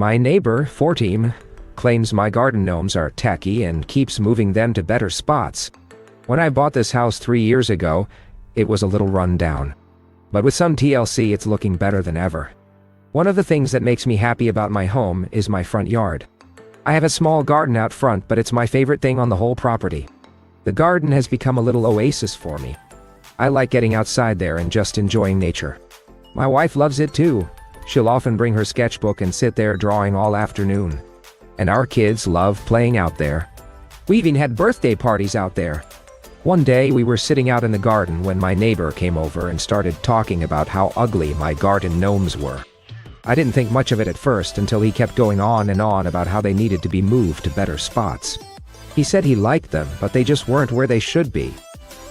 My neighbor, Forteam, claims my garden gnomes are tacky and keeps moving them to better spots. When I bought this house 3 years ago, it was a little run down. But with some TLC, it's looking better than ever. One of the things that makes me happy about my home is my front yard. I have a small garden out front, but it's my favorite thing on the whole property. The garden has become a little oasis for me. I like getting outside there and just enjoying nature. My wife loves it too. She'll often bring her sketchbook and sit there drawing all afternoon. And our kids love playing out there. We even had birthday parties out there. One day we were sitting out in the garden when my neighbor came over and started talking about how ugly my garden gnomes were. I didn't think much of it at first until he kept going on and on about how they needed to be moved to better spots. He said he liked them, but they just weren't where they should be.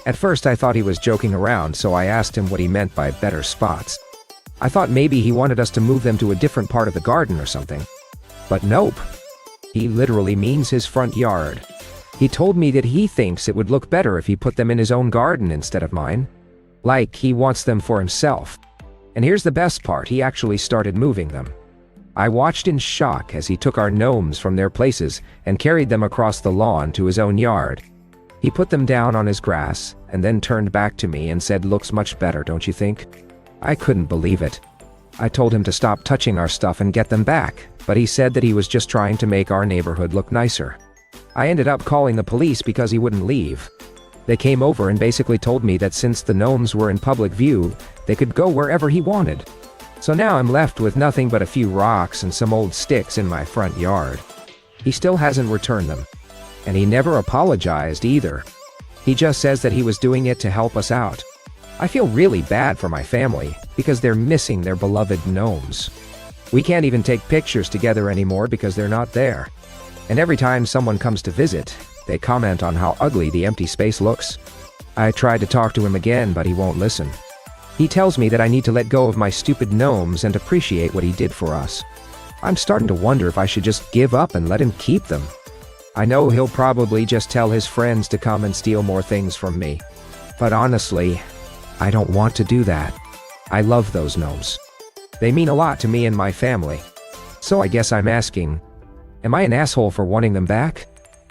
At first I thought he was joking around, so I asked him what he meant by better spots. I thought maybe he wanted us to move them to a different part of the garden or something. But nope. He literally means his front yard. He told me that he thinks it would look better if he put them in his own garden instead of mine. Like he wants them for himself. And here's the best part, he actually started moving them. I watched in shock as he took our gnomes from their places and carried them across the lawn to his own yard. He put them down on his grass and then turned back to me and said, "Looks much better, don't you think?" I couldn't believe it. I told him to stop touching our stuff and get them back, but he said that he was just trying to make our neighborhood look nicer. I ended up calling the police because he wouldn't leave. They came over and basically told me that since the gnomes were in public view, they could go wherever he wanted. So now I'm left with nothing but a few rocks and some old sticks in my front yard. He still hasn't returned them. And he never apologized either. He just says that he was doing it to help us out. I feel really bad for my family, because they're missing their beloved gnomes. We can't even take pictures together anymore because they're not there. And every time someone comes to visit, they comment on how ugly the empty space looks. I tried to talk to him again, but he won't listen. He tells me that I need to let go of my stupid gnomes and appreciate what he did for us. I'm starting to wonder if I should just give up and let him keep them. I know he'll probably just tell his friends to come and steal more things from me. But honestly, I don't want to do that. I love those gnomes. They mean a lot to me and my family. So I guess I'm asking, am I an asshole for wanting them back?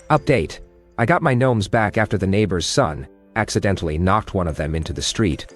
Update. I got my gnomes back after the neighbor's son accidentally knocked one of them into the street.